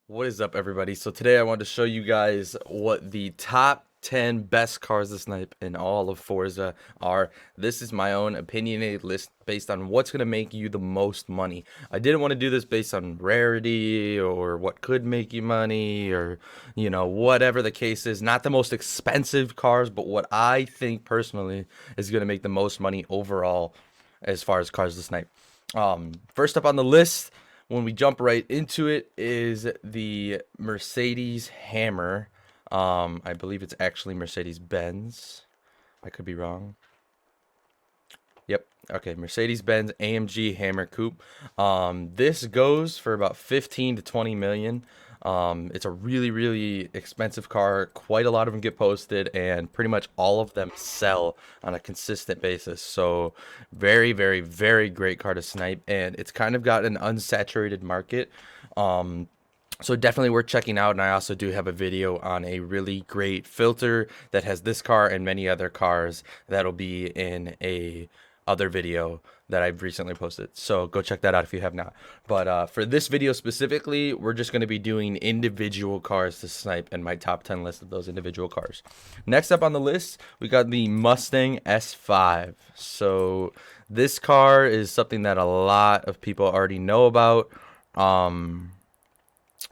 What is up, everybody? So today I wanted to show you guys what the top 10 best cars to snipe in all of Forza are. This is my own opinionated list based on what's going to make you the most money. I didn't want to do this based on rarity or what could make you money or, you know, whatever the case is. Not the most expensive cars, but what I think personally is going to make the most money overall as far as cars to snipe. First up on the list, when we jump right into it, is the Mercedes Hammer. I believe it's actually Mercedes-Benz. I could be wrong. Yep. Okay, Mercedes-Benz AMG Hammer Coupe. This goes for about 15 to 20 million. It's a really expensive car. Quite a lot of them get posted, and pretty much all of them sell on a consistent basis. So very great car to snipe, and it's kind of got an unsaturated market. So definitely worth checking out. And I also do have a video on a really great filter that has this car and many other cars that'll be in a other video that I've recently posted, so go check that out if you have not. But for this video specifically, we're just going to be doing individual cars to snipe and my top 10 list of those individual cars. Next up on the list, we got the Mustang S5. So this car is something that a lot of people already know about.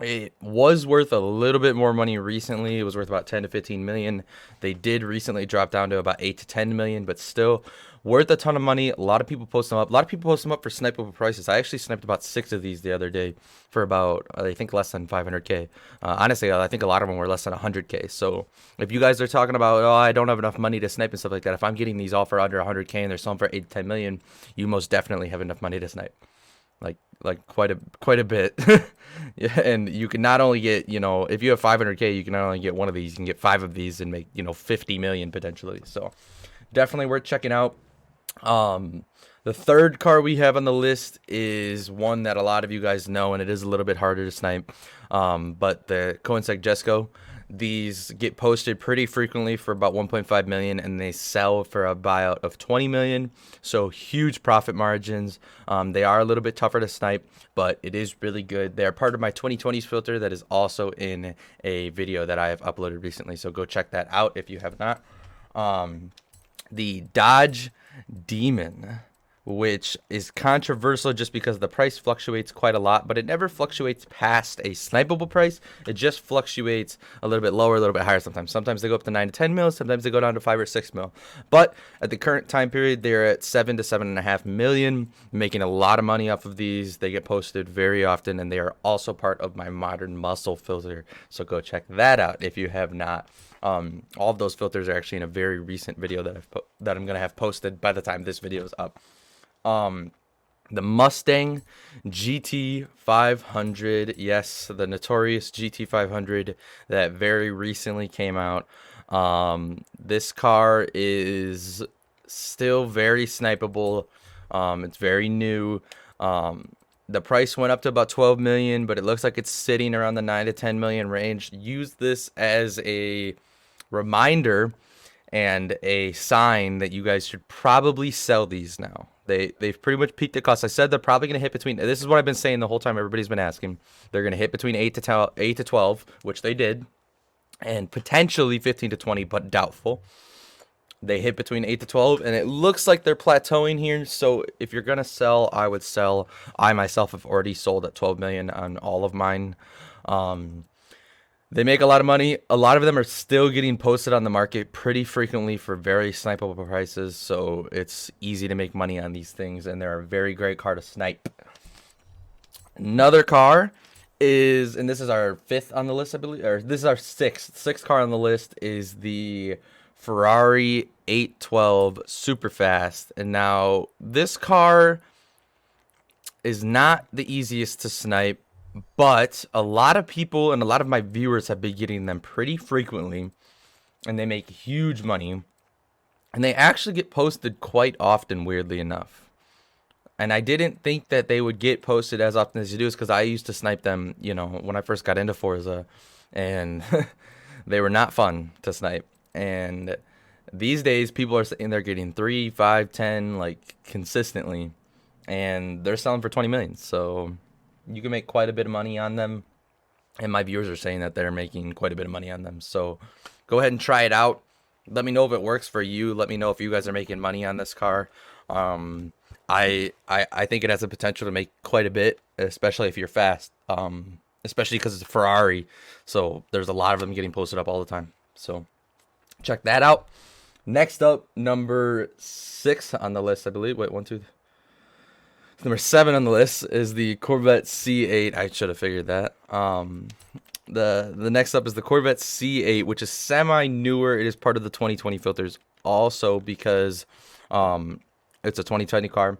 It was worth a little bit more money recently. It was worth about 10 to 15 million. They did recently drop down to about 8 to 10 million, but still worth a ton of money. A lot of people post them up. A lot of people post them up for snipeable prices. I actually sniped about 6 of these the other day for about, I think, less than 500K. Honestly, I think a lot of them were less than 100K. So if you guys are talking about, oh, I don't have enough money to snipe and stuff like that, if I'm getting these all for under 100K and they're selling for 8 to 10 million, you most definitely have enough money to snipe. Like quite a bit. Yeah, and you can not only get, you know, if you have 500K, you can not only get one of these, you can get 5 of these and make, you know, 50 million potentially. So definitely worth checking out. The third car we have on the list is one that a lot of you guys know, and it is a little bit harder to snipe. But the Koenigsegg Jesko. These get posted pretty frequently for about 1.5 million, and they sell for a buyout of 20 million. So huge profit margins. They are a little bit tougher to snipe, but it is really good. They're part of my 2020s filter that is also in a video that I have uploaded recently. So go check that out if you have not. The Dodge Demon, which is controversial just because the price fluctuates quite a lot, but it never fluctuates past a snipeable price. It just fluctuates a little bit lower, a little bit higher sometimes. Sometimes they go up to 9 to 10 mil, sometimes they go down to 5 or 6 mil. But at the current time period, they're at 7 to 7.5 million, making a lot of money off of these. They get posted very often, and they are also part of my modern muscle filter. So go check that out if you have not. All of those filters are actually in a very recent video that I'm gonna have posted by the time this video is up. The Mustang GT500, yes, the notorious GT500 that very recently came out. This car is still very snipeable. It's very new. The price went up to about 12 million, but it looks like it's sitting around the 9 to 10 million range. Use this as a reminder and a sign that you guys should probably sell these now. They've pretty much peaked the cost. I said they're probably going to hit between, this is what I've been saying the whole time everybody's been asking. They're going to hit between 8 to 12, which they did, and potentially 15 to 20, but doubtful. They hit between 8 to 12, and it looks like they're plateauing here. So if you're going to sell, I would sell. I myself have already sold at 12 million on all of mine. They make a lot of money. A lot of them are still getting posted on the market pretty frequently for very snipeable prices. So it's easy to make money on these things, and they're a very great car to snipe. Another car is, and this is our 5th on the list, I believe, or this is our 6th car on the list, is the Ferrari 812 Superfast. And now this car is not the easiest to snipe, but a lot of people and a lot of my viewers have been getting them pretty frequently, and they make huge money, and they actually get posted quite often, weirdly enough. And I didn't think that they would get posted as often as you do, because I used to snipe them, you know, when I first got into Forza, and they were not fun to snipe. And These days, people are sitting there getting 3, 5, 10, like consistently, and they're selling for 20 million. So you can make quite a bit of money on them. And my viewers are saying that they're making quite a bit of money on them. So go ahead and try it out. Let me know if it works for you. Let me know if you guys are making money on this car. I think it has the potential to make quite a bit, especially if you're fast. Especially because it's a Ferrari. So there's a lot of them getting posted up all the time. So check that out. Next up, number 6 on the list, I believe. Wait, 1, 2. Number 7 on the list is the Corvette C8. I should have figured that. The next up is the Corvette C8, which is semi-newer. It is part of the 2020 filters also because it's a 2020 car.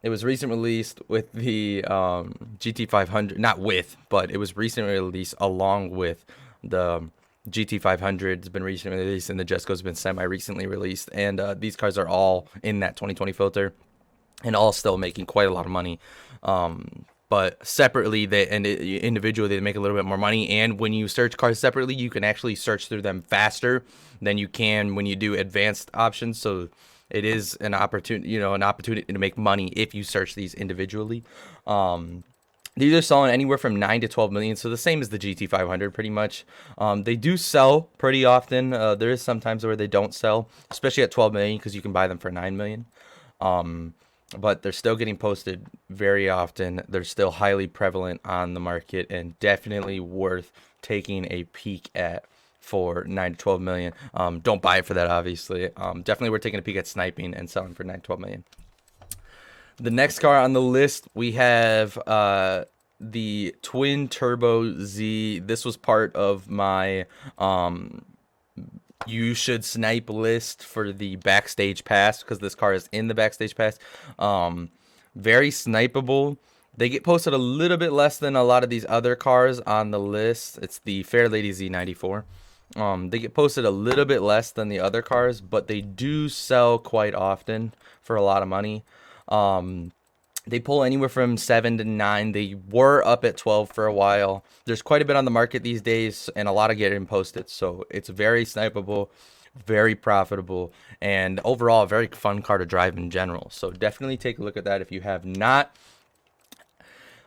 It was recently released with the GT500. Not with, but it was recently released along with the GT500. It's been recently released, and the Jesco's been semi-recently released. And these cars are all in that 2020 filter and all still making quite a lot of money. But separately, individually, they make a little bit more money. And when you search cars separately, you can actually search through them faster than you can when you do advanced options. So it is an opportunity, an opportunity to make money if you search these individually. These are selling anywhere from 9 to 12 million, so the same as the GT500 pretty much. They do sell pretty often. There is sometimes where they don't sell, especially at 12 million because you can buy them for 9 million. But they're still getting posted very often. They're still highly prevalent on the market and definitely worth taking a peek at for 9 to 12 million. Don't buy it for that, obviously. Definitely worth taking a peek at sniping and selling for 9 to 12 million. The next car on the list, we have the Twin Turbo Z. This was part of my you should snipe list for the backstage pass because this car is in the backstage pass. Very snipeable. They get posted a little bit less than a lot of these other cars on the list. It's the Fairlady Z94. They get posted a little bit less than the other cars, but they do sell quite often for a lot of money. They pull anywhere from 7 to 9. They were up at 12 for a while. There's quite a bit on the market these days, and a lot of getting posted. So it's very snipeable, very profitable, and overall a very fun car to drive in general. So definitely take a look at that if you have not.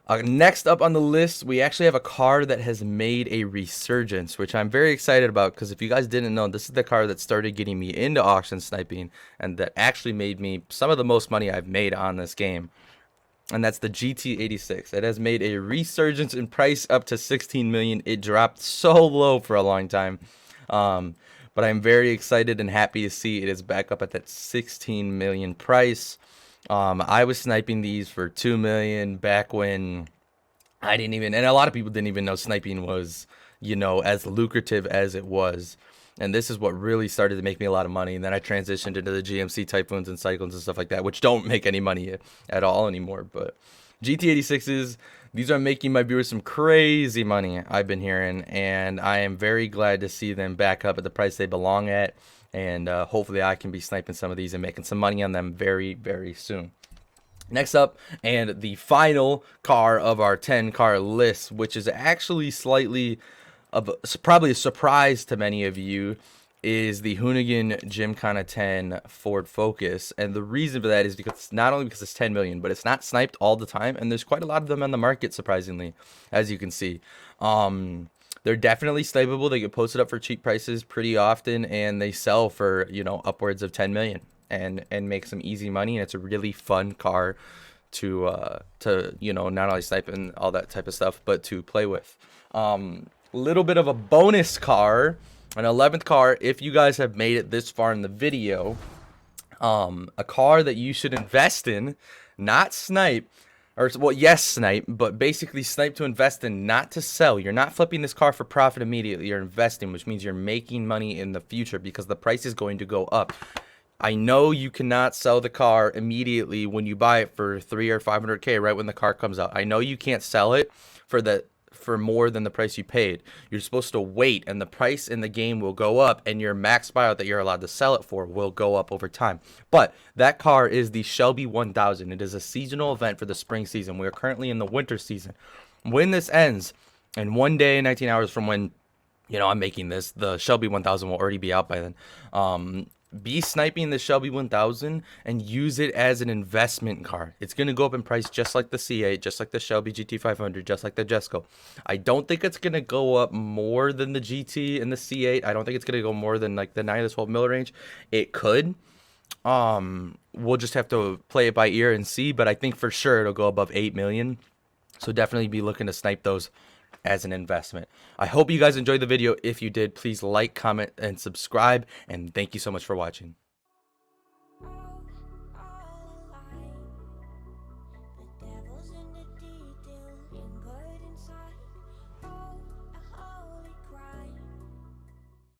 Next up on the list, we actually have a car that has made a resurgence, which I'm very excited about because if you guys didn't know, this is the car that started getting me into auction sniping and that actually made me some of the most money I've made on this game. And that's the GT86. It has made a resurgence in price up to 16 million. It dropped so low for a long time. But I'm very excited and happy to see it is back up at that 16 million price. I was sniping these for 2 million back when I didn't even, and a lot of people didn't even know sniping was, as lucrative as it was. And this is what really started to make me a lot of money. And then I transitioned into the GMC Typhoons and Cyclones and stuff like that, which don't make any money at all anymore. But GT86s, these are making my viewers some crazy money, I've been hearing. And I am very glad to see them back up at the price they belong at. And hopefully I can be sniping some of these and making some money on them very, very soon. Next up, and the final car of our 10-car list, which is actually slightly of probably a surprise to many of you, is the Hoonigan Gymkhana 10 Ford Focus. And the reason for that is because not only because it's 10 million, but it's not sniped all the time, and there's quite a lot of them on the market, surprisingly, as you can see. They're definitely snipeable. They get posted up for cheap prices pretty often, and they sell for upwards of 10 million and make some easy money. And it's a really fun car to not only snipe and all that type of stuff, but to play with. Little bit of a bonus car, an 11th car, if you guys have made it this far in the video. A car that you should invest in, not snipe, or well, yes, snipe, but basically snipe to invest in, not to sell. You're not flipping this car for profit immediately. You're investing, which means you're making money in the future because the price is going to go up. I know you cannot sell the car immediately when you buy it for 300 or 500K right when the car comes out. I know you can't sell it for more than the price you paid. You're supposed to wait, and the price in the game will go up, and your max buyout that you're allowed to sell it for will go up over time. But that car is the Shelby 1000. It is a seasonal event for the spring season. We are currently in the winter season. When this ends, and 1 day, 19 hours from when I'm making this, the Shelby 1000 will already be out by then. be sniping the Shelby 1000 and use it as an investment car. It's going to go up in price just like the C8, just like the Shelby GT500, just like the Jesco. I don't think it's going to go up more than the GT and the C8. I don't think it's going to go more than like the 9 to 12 mil range. It could. We'll just have to play it by ear and see, but I think for sure it'll go above 8 million. So definitely be looking to snipe those as an investment. I hope you guys enjoyed the video. If you did, please like, comment, and subscribe. And thank you so much for watching.